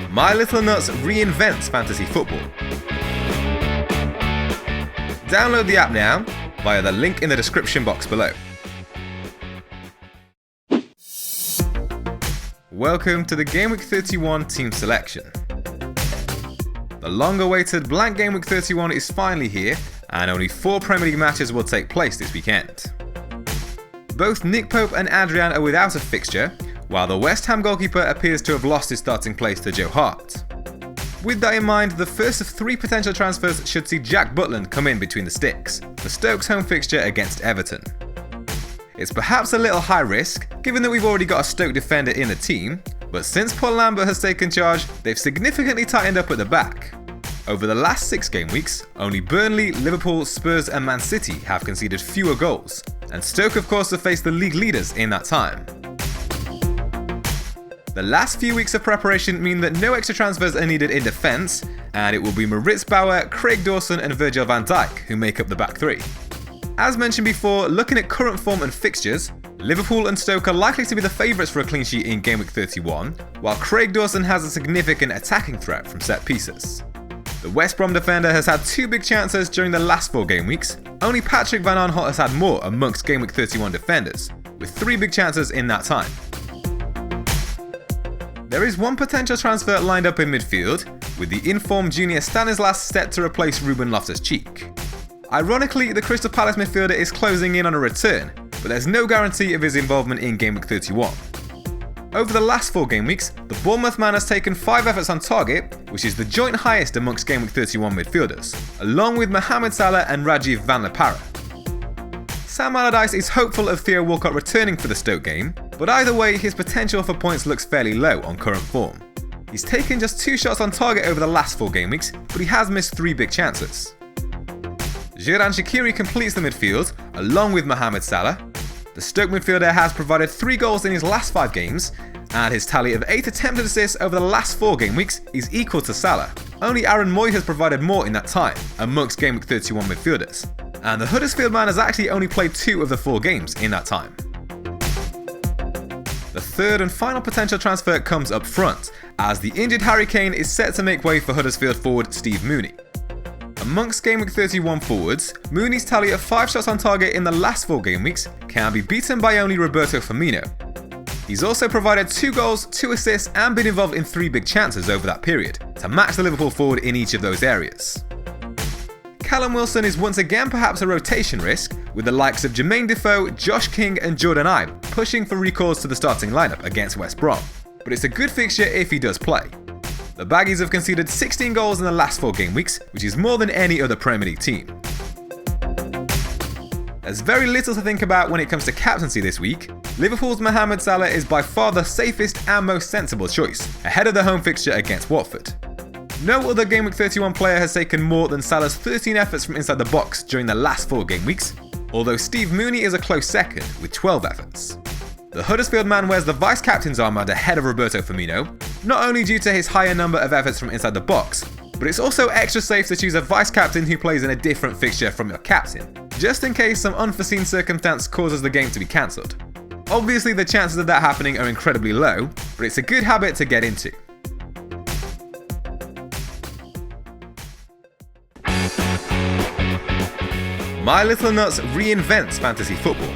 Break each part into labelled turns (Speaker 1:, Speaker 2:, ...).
Speaker 1: My Little Nuts reinvents fantasy football. Download the app now via the link in the description box below. Welcome to the Gameweek 31 team selection. The long-awaited Blank Gameweek 31 is finally here, and only 4 Premier League matches will take place this weekend. Both Nick Pope and Adrian are without a fixture, while the West Ham goalkeeper appears to have lost his starting place to Joe Hart. With that in mind, the first of 3 potential transfers should see Jack Butland come in between the sticks, for Stoke's home fixture against Everton. It's perhaps a little high risk, given that we've already got a Stoke defender in the team, but since Paul Lambert has taken charge, they've significantly tightened up at the back. Over the last 6 game weeks, only Burnley, Liverpool, Spurs and Man City have conceded fewer goals, and Stoke of course have faced the league leaders in that time. The last few weeks of preparation mean that no extra transfers are needed in defence, and it will be Maritz Bauer, Craig Dawson and Virgil van Dijk who make up the back 3. As mentioned before, looking at current form and fixtures, Liverpool and Stoke are likely to be the favourites for a clean sheet in Gameweek 31, while Craig Dawson has a significant attacking threat from set pieces. The West Brom defender has had 2 big chances during the last 4 game weeks. Only Patrick Van Aanholt has had more amongst Gameweek 31 defenders, with 3 big chances in that time. There is one potential transfer lined up in midfield, with the informed junior Stanislas set to replace Ruben Loftus-Cheek. Ironically, the Crystal Palace midfielder is closing in on a return, but there's no guarantee of his involvement in Gameweek 31. Over the last 4 game weeks, the Bournemouth man has taken 5 efforts on target, which is the joint highest amongst Gameweek 31 midfielders, along with Mohamed Salah and Rajiv Van La Parra. Sam Allardyce is hopeful of Theo Walcott returning for the Stoke game, but either way his potential for points looks fairly low on current form. He's taken just 2 shots on target over the last 4 game weeks, but he has missed 3 big chances. Xherdan Shaqiri completes the midfield, along with Mohamed Salah. The Stoke midfielder has provided 3 goals in his last 5 games, and his tally of 8 attempted assists over the last 4 game weeks is equal to Salah. Only Aaron Moy has provided more in that time, amongst Gameweek 31 midfielders. And the Huddersfield man has actually only played 2 of the 4 games in that time. The third and final potential transfer comes up front, as the injured Harry Kane is set to make way for Huddersfield forward Steve Mounie. Amongst Gameweek 31 forwards, Mounie's tally of 5 shots on target in the last 4 game weeks can be beaten by only Roberto Firmino. He's also provided 2 goals, 2 assists and been involved in 3 big chances over that period, to match the Liverpool forward in each of those areas. Callum Wilson is once again perhaps a rotation risk, with the likes of Jermaine Defoe, Josh King and Jordan Ibe pushing for recalls to the starting lineup against West Brom, but it's a good fixture if he does play. The Baggies have conceded 16 goals in the last 4 game weeks, which is more than any other Premier League team. There's very little to think about when it comes to captaincy this week. Liverpool's Mohamed Salah is by far the safest and most sensible choice, ahead of the home fixture against Watford. No other Gameweek 31 player has taken more than Salah's 13 efforts from inside the box during the last 4 game weeks, although Steve Mounie is a close second with 12 efforts. The Huddersfield man wears the vice-captain's armband ahead of Roberto Firmino, not only due to his higher number of efforts from inside the box, but it's also extra safe to choose a vice-captain who plays in a different fixture from your captain, just in case some unforeseen circumstance causes the game to be cancelled. Obviously the chances of that happening are incredibly low, but it's a good habit to get into. My Little Nuts reinvents fantasy football.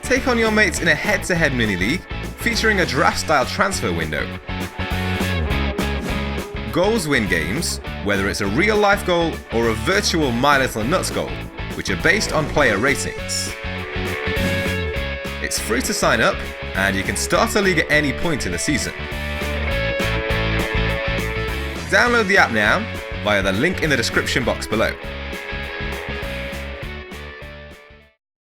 Speaker 1: Take on your mates in a head-to-head mini-league, featuring a draft-style transfer window. Goals win games, whether it's a real-life goal or a virtual My Little Nuts goal, which are based on player ratings. It's free to sign up, and you can start a league at any point in the season. Download the app now via the link in the description box below.